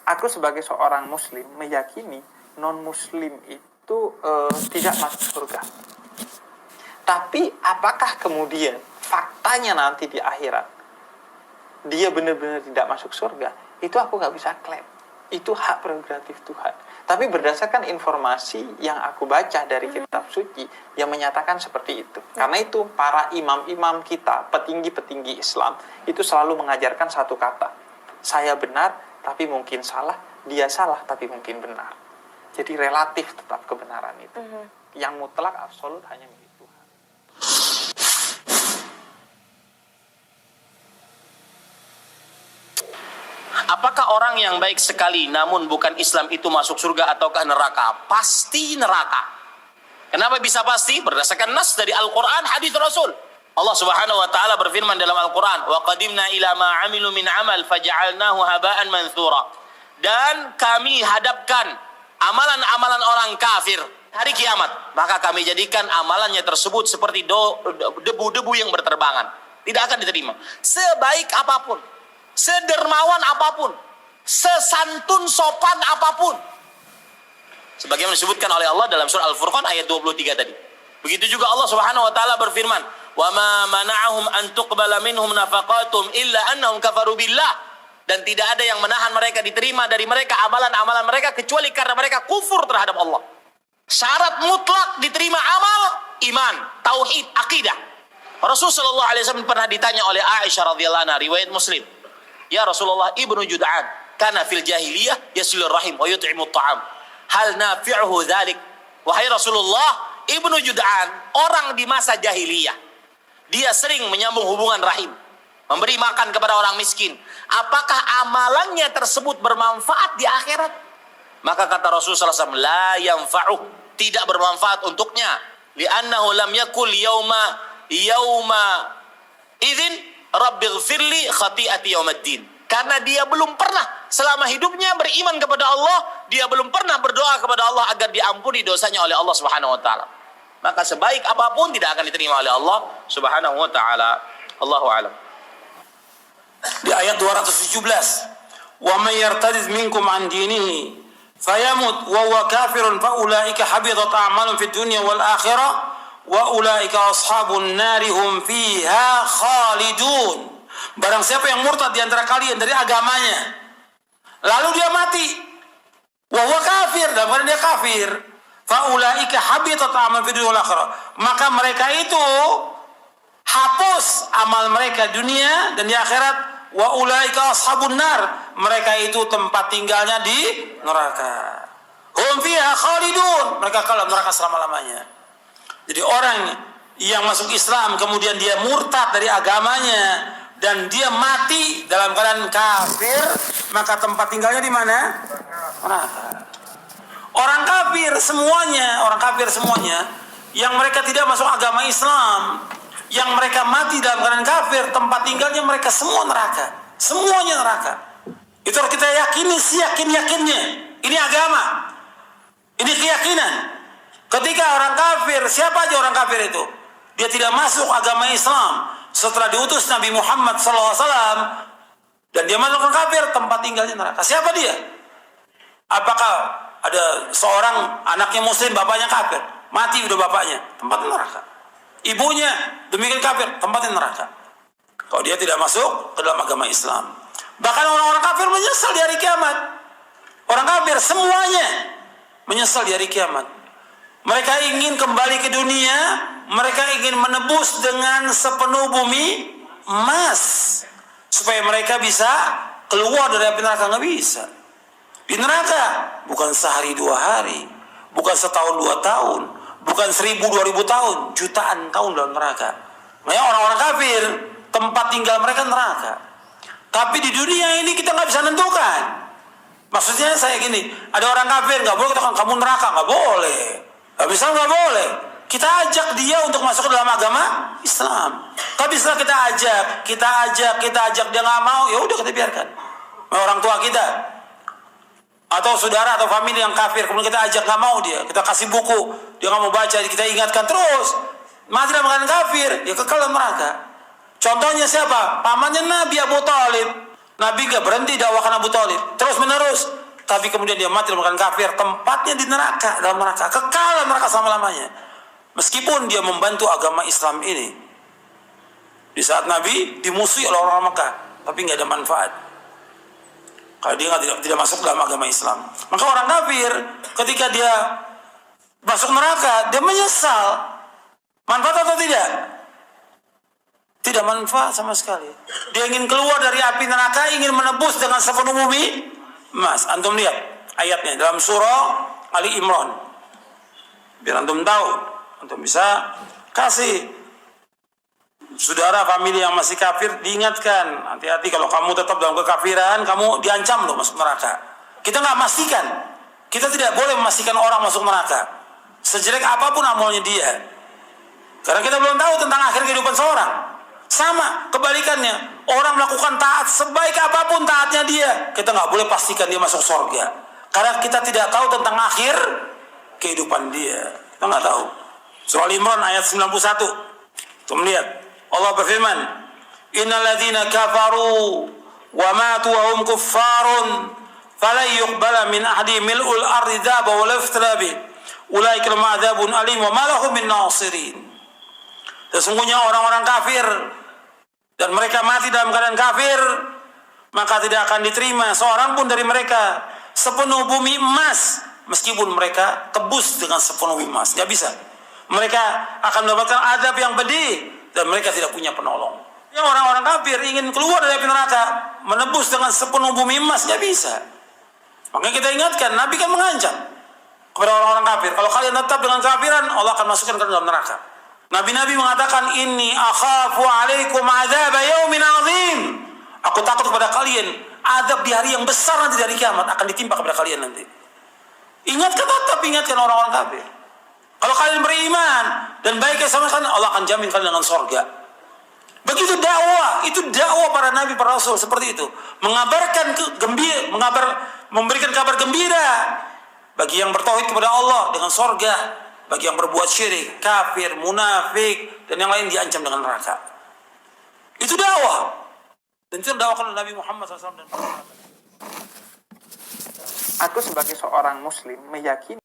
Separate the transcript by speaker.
Speaker 1: aku sebagai seorang muslim meyakini non-muslim itu tidak masuk surga. Tapi apakah kemudian faktanya nanti di akhirat dia benar-benar tidak masuk surga? Itu aku nggak bisa klaim. Itu hak prerogatif Tuhan. Tapi berdasarkan informasi yang aku baca dari kitab suci yang menyatakan seperti itu. Karena itu para imam-imam kita, petinggi-petinggi Islam, itu selalu mengajarkan satu kata. Saya benar, tapi mungkin salah. Dia salah, tapi mungkin benar. Jadi relatif tetap kebenaran itu. Yang mutlak, absolut hanya milik Tuhan.
Speaker 2: Apakah orang yang baik sekali namun bukan Islam itu masuk surga ataukah neraka? Pasti neraka. Kenapa bisa pasti? Berdasarkan nas dari Al-Quran, hadis Rasul. Allah Subhanahu wa taala berfirman dalam Al-Quran, "Wa qadimna ila ma 'amilu min 'amal faja'alnahu haba'an manthura." Dan kami hadapkan amalan-amalan orang kafir hari kiamat, maka kami jadikan amalannya tersebut seperti debu-debu yang berterbangan. Tidak akan diterima. Sebaik apapun, sedermawan apapun, sesantun sopan apapun. Sebagaimana disebutkan oleh Allah dalam surah Al-Furqan ayat 23 tadi. Begitu juga Allah Subhanahu wa taala berfirman, "Wa ma mana'ahum an tuqbala minhum nafaqatum illa annahum kafaru billah." Dan tidak ada yang menahan mereka diterima dari mereka amalan-amalan mereka kecuali karena mereka kufur terhadap Allah. Syarat mutlak diterima amal, iman, tauhid, akidah. Rasulullah sallallahu alaihi wasallam pernah ditanya oleh Aisyah radhiyallahu anha, riwayat Muslim. "Ya Rasulullah, ibnu Jud'an kana fil jahiliyah yasilur rahim wa yut'imut ta'am. Hal nafi'uhu dzalik?" Wahai Rasulullah, ibnu Jud'an orang di masa jahiliyah. Dia sering menyambung hubungan rahim, memberi makan kepada orang miskin. Apakah amalannya tersebut bermanfaat di akhirat? Maka kata Rasulullah SAW, la yanfa'uh, tidak bermanfaat untuknya. Li'annahu lam yakul yawma idzin rabbighfirli khati'ati yaumaddin. Karena dia belum pernah selama hidupnya beriman kepada Allah, dia belum pernah berdoa kepada Allah agar diampuni dosanya oleh Allah Subhanahu wa taala. Maka sebaik apapun tidak akan diterima oleh Allah Subhanahu wa taala. Allahu a'lam.
Speaker 3: Di ayat 217, "Wa may yartadid minkum an dinihi fayamut wa huwa kafirun fa ulaika habitat a'malun fid dunya wal akhirah wa ulaika ashabun nari hum fiha khalidun." Barang siapa yang murtad di antara kalian dari agamanya, lalu dia mati, wa huwa kafir, dalam keadaan dia kafir, fa ulaika habitat a'malun fid dunya wal akhirah, maka mereka itu hapus amal mereka dunia dan di akhirat, wa ulaika ashabun nar, mereka itu tempat tinggalnya di neraka. Hum fiha khalidun, mereka kekal neraka selama-lamanya. Jadi orang yang masuk Islam kemudian dia murtad dari agamanya dan dia mati dalam keadaan kafir, maka tempat tinggalnya di mana? Neraka. Orang kafir semuanya yang mereka tidak masuk agama Islam, yang mereka mati dalam keadaan kafir, tempat tinggalnya mereka semua neraka. Semuanya neraka. Itu harus kita yakini, yakinnya. Ini agama. Ini keyakinan. Ketika orang kafir, siapa aja orang kafir itu, dia tidak masuk agama Islam setelah diutus Nabi Muhammad SAW, dan dia masuk ke kafir, tempat tinggalnya neraka. Siapa dia? Apakah ada seorang anaknya muslim, bapaknya kafir, mati udah bapaknya, tempatnya neraka. Ibunya demikian kafir, tempatnya neraka. Kalau dia tidak masuk ke dalam agama Islam. Bahkan orang-orang kafir menyesal di hari kiamat. Orang kafir semuanya menyesal di hari kiamat. Mereka ingin kembali ke dunia, mereka ingin menebus dengan sepenuh bumi emas supaya mereka bisa keluar dari api neraka. Nggak bisa. Di neraka bukan sehari 2 hari, bukan setahun 2 tahun, bukan 1000-2000 tahun, jutaan tahun dalam neraka. Makanya orang-orang kafir tempat tinggal mereka neraka. Tapi di dunia ini kita nggak bisa nentukan. Maksudnya saya gini, ada orang kafir nggak boleh katakan kamu neraka, nggak boleh. Nggak bisa, nggak boleh. Kita ajak dia untuk masuk ke dalam agama Islam. Tapi setelah kita ajak dia nggak mau, ya udah kita biarkan. Orang tua kita atau saudara atau famili yang kafir, kemudian kita ajak nggak mau dia, kita kasih buku, dia nggak mau baca, kita ingatkan terus, mati dalam keadaan kafir, ya kekal dalam neraka. Contohnya siapa? Pamannya Nabi Abu Thalib. Nabi nggak berhenti dakwahkan Abu Thalib, terus menerus tapi kemudian dia mati dalam keadaan kafir, tempatnya di neraka, dalam neraka, kekal dalam neraka selama-lamanya. Meskipun dia membantu agama Islam ini. Di saat Nabi dimusuhi oleh orang Mekah, tapi nggak ada manfaat. Kalau dia tidak masuk dalam agama Islam. Maka orang kafir ketika dia masuk neraka, dia menyesal. Manfaat atau tidak? Tidak manfaat sama sekali. Dia ingin keluar dari api neraka, ingin menebus dengan sepenuh bumi emas. Antum lihat ayatnya dalam surah Ali Imran. Biar antum tahu, antum bisa kasih saudara famili yang masih kafir diingatkan, hati-hati kalau kamu tetap dalam kekafiran, kamu diancam loh masuk neraka. Kita nggak memastikan, kita tidak boleh memastikan orang masuk neraka, sejelek apapun amalnya dia, karena kita belum tahu tentang akhir kehidupan seorang. Sama kebalikannya, orang melakukan taat sebaik apapun taatnya dia, kita nggak boleh pastikan dia masuk surga, karena kita tidak tahu tentang akhir kehidupan dia. Kita nggak tahu. Surah Al-Imran ayat 91. Kita melihat Allah berfirman, innal ladzina kafaru wa matu wa hum kuffarun falan yuqbala min ahdi mil'ul ardi dhaba wa la iftirabi ulaika lahum adzabun alim wa ma lahum min nasirin. Sesungguhnya orang-orang kafir dan mereka mati dalam keadaan kafir, maka tidak akan diterima seorang pun dari mereka sepenuh bumi emas, meskipun mereka tebus dengan sepenuh bumi emas. Tidak bisa. Mereka akan mendapatkan azab yang pedih dan mereka tidak punya penolong. Yang orang-orang kafir ingin keluar dari api neraka, menebus dengan sepenuh bumi emas, tidak bisa. Makanya kita ingatkan, Nabi kan mengancam kepada orang-orang kafir, kalau kalian tetap dengan kafiran, Allah akan masukkan kalian dalam neraka. Nabi-nabi mengatakan, inni akhafu alaikum azab yaumin azim. Aku takut kepada kalian azab di hari yang besar nanti dari kiamat akan ditimpa kepada kalian nanti. Ingatkan orang-orang kafir. Kalau kalian beriman dan baiknya sama kalian, Allah akan jamin kalian dengan surga. Begitu dakwah, itu dakwah para nabi, para rasul seperti itu, mengabarkan memberikan kabar gembira bagi yang bertauhid kepada Allah dengan surga. Bagi yang berbuat syirik, kafir, munafik, dan yang lain diancam dengan neraka. Itu dakwah. Dan itu dakwah Nabi Muhammad SAW dan para sahabat.
Speaker 1: Aku sebagai seorang muslim meyakini